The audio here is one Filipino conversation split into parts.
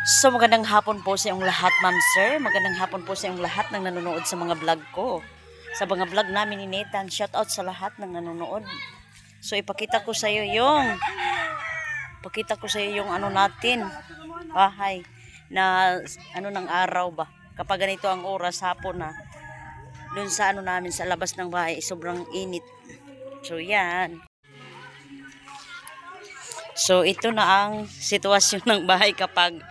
So magandang hapon po sa inyong lahat, ma'am sir. Magandang hapon po sa inyong lahat ng nanonood sa mga vlog ko. Sa mga vlog namin ni Nathan, shout out sa lahat ng nanonood. So ipakita ko sa iyo yung ano natin, bahay na ano ng araw ba. Kapag ganito ang oras hapon na, dun sa ano namin sa labas ng bahay, sobrang init. So yan. So ito na ang sitwasyon ng bahay kapag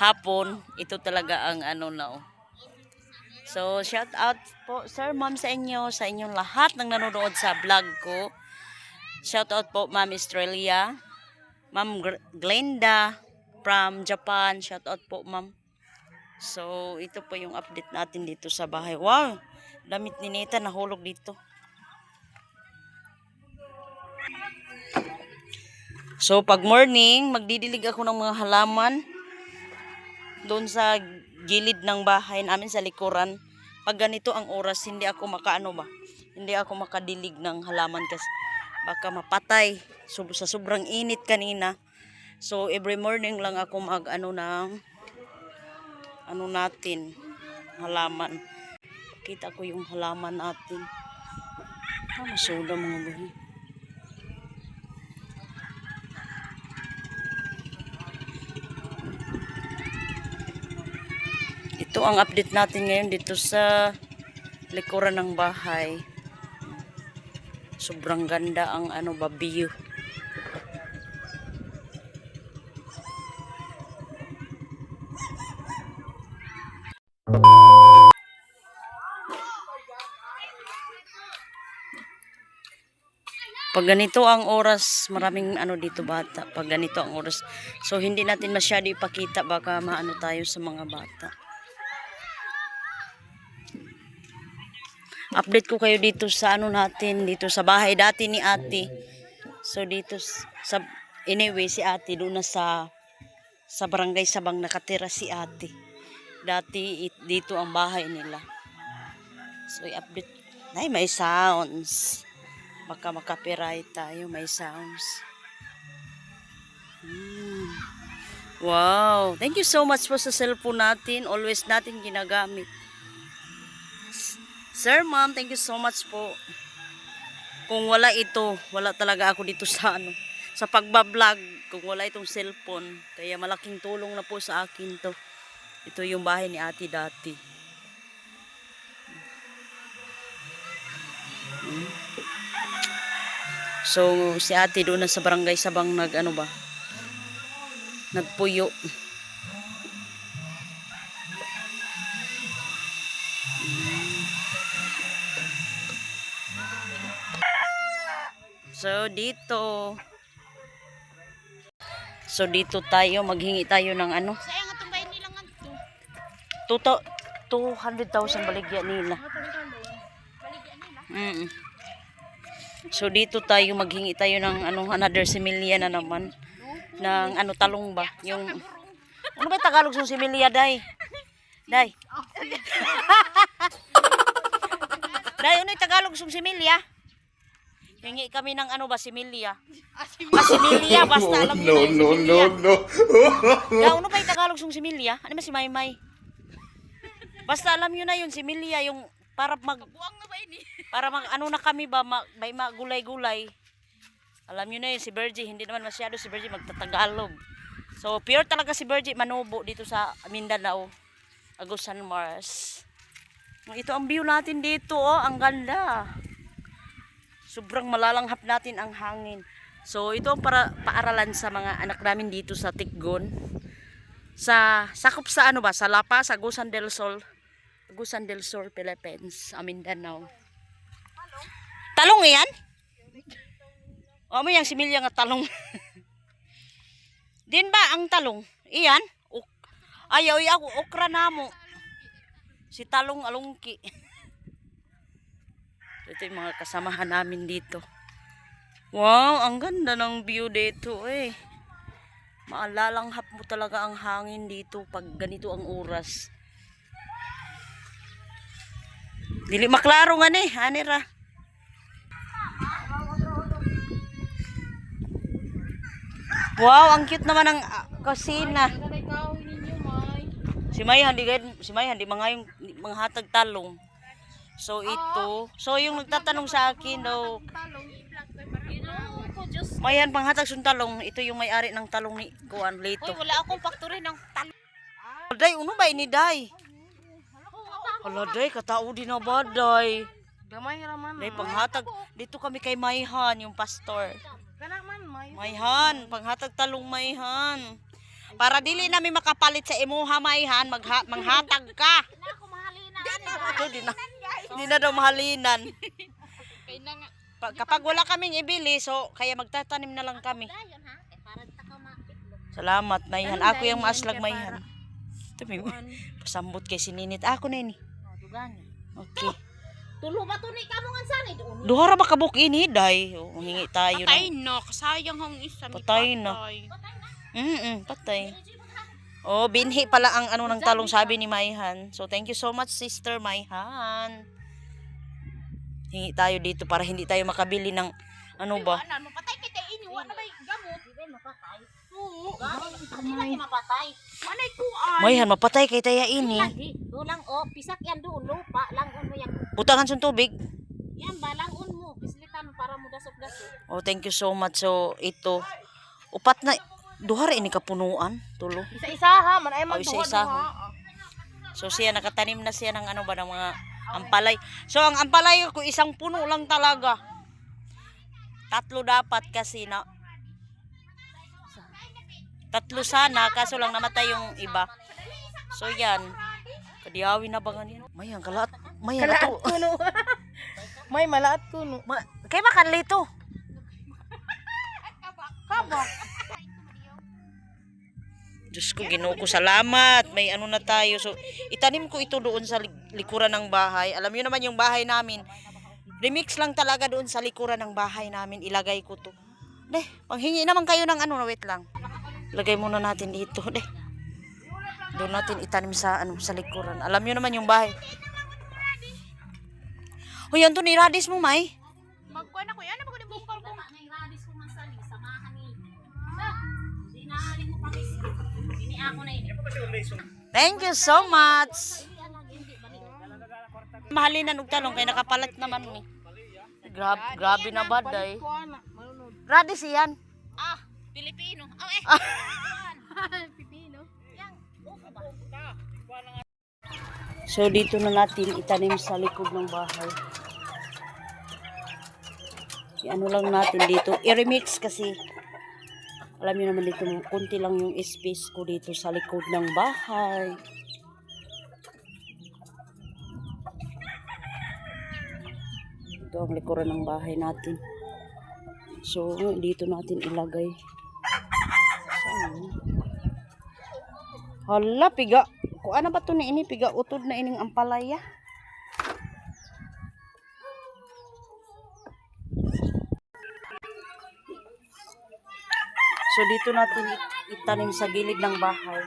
hapon. Ito talaga ang ano na oh. So shout out po sir, ma'am sa inyong lahat ng nanonood sa vlog ko. Shout out po ma'am Australia, ma'am Glenda from Japan. Shout out po ma'am. So ito po yung update natin dito sa bahay. Wow, damit ni Neta nahulog dito. So pag morning, magdidilig ako ng mga halaman doon sa gilid ng bahay namin sa likuran. Pag ganito ang oras, hindi ako hindi ako makadilig ng halaman kasi baka mapatay sa sobrang init kanina. So every morning lang ako natin halaman. Kita ko yung halaman natin. Masuda mga bahay. Ito ang update natin ngayon dito sa likuran ng bahay. Sobrang ganda ang view. Pag ganito ang oras, maraming dito bata. Pag ganito ang oras. So hindi natin masyado ipakita, baka maano tayo sa mga bata. Update ko kayo dito sa natin, dito sa bahay dati ni ate. So dito anyway si ate doon na sa barangay Sabang nakatira si ate. Dati dito ang bahay nila. So i-update. Ay, may sounds. Baka makapiright tayo, may sounds. Wow, thank you so much po sa cellphone natin. Always natin ginagamit. Sir, ma'am, thank you so much po. Kung wala ito, wala talaga ako dito sa pagbablog. Kung wala itong cellphone, kaya malaking tulong na po sa akin to. Ito yung bahay ni ate dati. So, si ate doon na sa barangay Sabang nagpuyo. So dito tayo maghingi tayo ng Saya nga tumbay nila nga to. 200,000 baligya nila. So dito tayo maghingi tayo ng another similya na naman ng talong ba yung ano ba Tagalog ng similya day? Day, ano yung Tagalog ng similya? Hingi kami ng similya. Similya, basta alam niyo na yung similya. Ano ba yung Tagalog ng similya? Ano ba si Maymay? Basta alam niyo na yung similya, yung para na kami ba, may magulay-gulay. Alam niyo na yun, si Bergie, hindi naman masyado si Bergie magtatagalog. So, pure talaga si Bergie manubo dito sa Mindanao, Agusan Mars. Ito ang view natin dito, ang ganda. Sobrang malalanghap natin ang hangin. So ito ang paaralan sa mga anak namin dito sa Tikgon. Sakop sa sa La Paz, Agusan del Sur, Philippines, Mindanao. Talong yan? O mo yang similya nga talong. Din ba ang talong? Iyan? Ayaw ako okra namo. Si talong alungki. Ito yung mga kasamahan namin dito. Wow, ang ganda ng view dito eh. Maalalanghap mo talaga ang hangin dito pag ganito ang oras. Dili maklaro nga ni, anira. Wow, ang cute naman ng kusina. Si Mayhan di mangayong manghatag talong. So ito, so yung nagtatanong sa akin daw, Mayhan panghatag sun talong, ito yung may-ari ng talong ni Kuan Lito. Uy, wala akong factory ng talong. Day, uno ba ini day? Hala day, katao din na ba day? Gamay raman. Day, panghatag, dito kami kay Mayhan, yung pastor. Kana man may. Mayhan, panghatag talong Mayhan. Para dili namin makapalit sa imuha Mayhan, manghatag ka. Ako mahalinan. Ito, di na daw mahalinan. Kay na nga. Kapag wala kaming ibili, so kaya magtatanim na lang kami. Dayon ha. Para ta ka maitlog. Salamat Mayhan, ako yung maaslag Mayhan. Ito, may pasambot kay sininit. Ako na ini. Dugan. Okay. Tulo ba to ni kamo nga sanay doon? Duhara ba kabuk ini, day? Hingi tayo Patay ng... na, kasayang hang isa ni Patay na. Patay. Oh, binhi pala ang ano ng talong sabi ni Mayhan. So, thank you so much, Sister Mayhan. Hingi tayo dito para hindi tayo makabili ng ano ba? Ano, mapatay kita inyo, wala ba gamot? Di mapatay. Oo. Hindi mapatay. Manay kuan. Mayhan, mapatay kay taya ini. Lagi, dulang o, pisak yan doon, lupa, langon mo yan. Butangan sun tubig. Yan ba, langon mo, pislitan para mo dasok-dasok. Oh, thank you so much. So, ito. Upat na, duhara ini kapunuan. Tulo. Isa-isa ha, man ay Oh, isa-isa. So, siya, nakatanim na siya ng ano ba, ng mga ampalay. So, ang ampalay ko, isang puno lang talaga. 3 dapat kasi na. 3 sana, kaso lang namatay yung iba. So, yan. Kadiyawi na ba ganyan? Mayang, kalaat. Mayang, ato. kuno. May malaat kuno. Kaya makan lito. Kabak. Diyos ko, Ginoo ko, salamat. May ano na tayo. So, itanim ko ito doon sa likuran ng bahay. Alam niyo naman yung bahay namin. Remix lang talaga doon sa likuran ng bahay namin. Ilagay ko to. Deh, panghingi naman kayo ng ano. Wait lang. Lagay muna natin dito. Deh. Doon natin itanim sa ano sa likuran. Alam niyo naman yung bahay. Hoy, yan to ni Radis mo, May. Magkuhan ako yan, ako ni bungkal ko. Ngay radis ko masali, samahan ni. Dinali mo kami. Ini ako na ini. Thank you so much. Mahalinan og talong kay nakapalat naman ni. Grabe na ba day? Radis yan. Ah, Pilipino. Oh Pilipino. Yang. So dito na natin itanim sa likod ng bahay. I-ano lang natin dito. I-remix kasi alam niyo naman dito kunti lang yung space ko dito sa likod ng bahay. Ito ang likuran ng bahay natin. So dito natin ilagay. Saan? Hala, piga. Kung ano ba ito na ini? Piga utod na ining ampalaya. So dito natin itanim sa gilid ng bahay.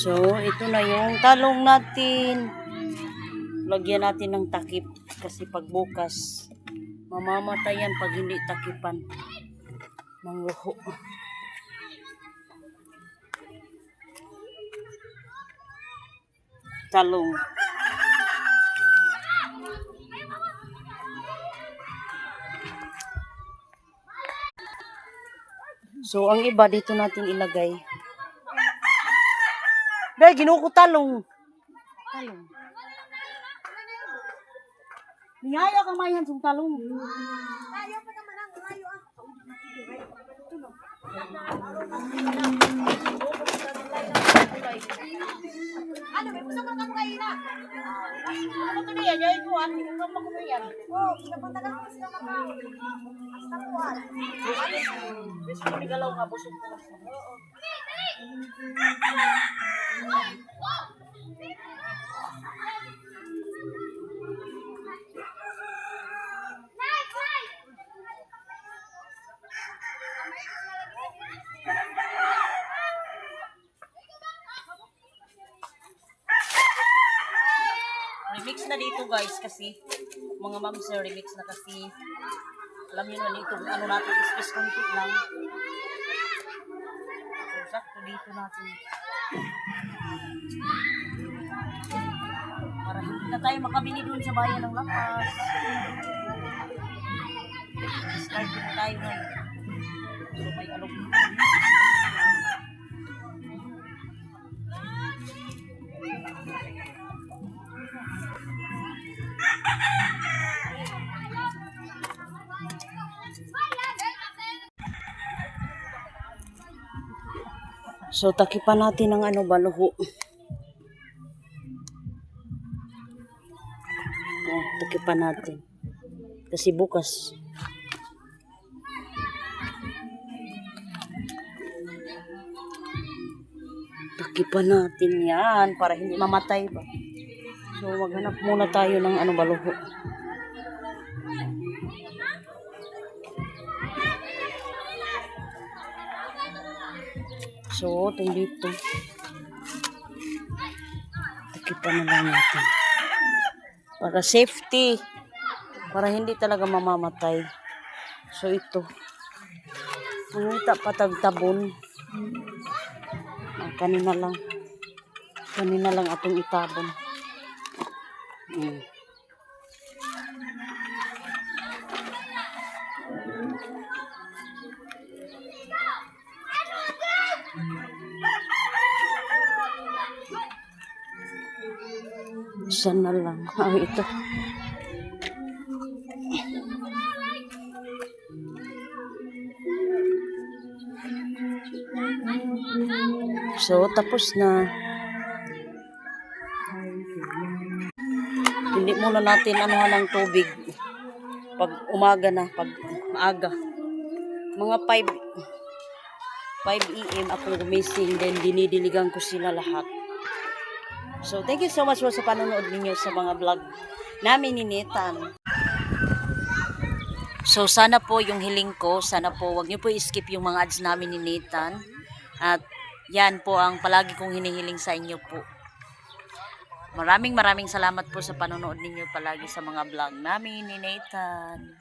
So, ito na yung talong natin. Lagyan natin ng takip kasi pagbukas mamamatay yan pag hindi takipan ng luho. Talong. So, ang iba dito natin ilagay. Dahil ginuko talong. Talong. Niyaya kang mayan sa talong. Tayo pa naman ang rayo ah. Ano, may gusto ko na kamukain na. Ano to niya? Yayin ko ah. Hindi ka makumayan. Oo, pinapuntagan ko sila mga hasta kuwan. Gusto ko nigalaw nga. Busog ko. Remix na dito guys kasi mga ma'am sir remix na kasi alam niyo na dito ano natin space konti lang. So sakto dito natin. Para hindi na tayo makabili doon sa bayan ng Lapas. Start na tayo ngayon. So may alok. So, takipan natin ng ano, baluho. Takipan natin. Kasi bukas. Takipan natin yan para hindi mamatay ba. So, maghanap muna tayo ng ano, baluho. So, itong dito. Takipan na lang natin. Para safety. Para hindi talaga mamamatay. So, ito. Mangita patagtabon. Kanina lang. Kanina lang atong itabon. Sana lang. Ito. So, tapos na. Hindi muna natin anuhan ng tubig. Pag umaga na, pag maaga. Mga 5 AM ako gumising, then dinidiligan ko sila lahat. So, thank you so much po sa panonood ninyo sa mga vlog namin ni Nathan. So, sana po yung hiling ko, sana po wag niyo po i-skip yung mga ads namin ni Nathan. At yan po ang palagi kong hinihiling sa inyo po. Maraming salamat po sa panonood ninyo palagi sa mga vlog namin ni Nathan.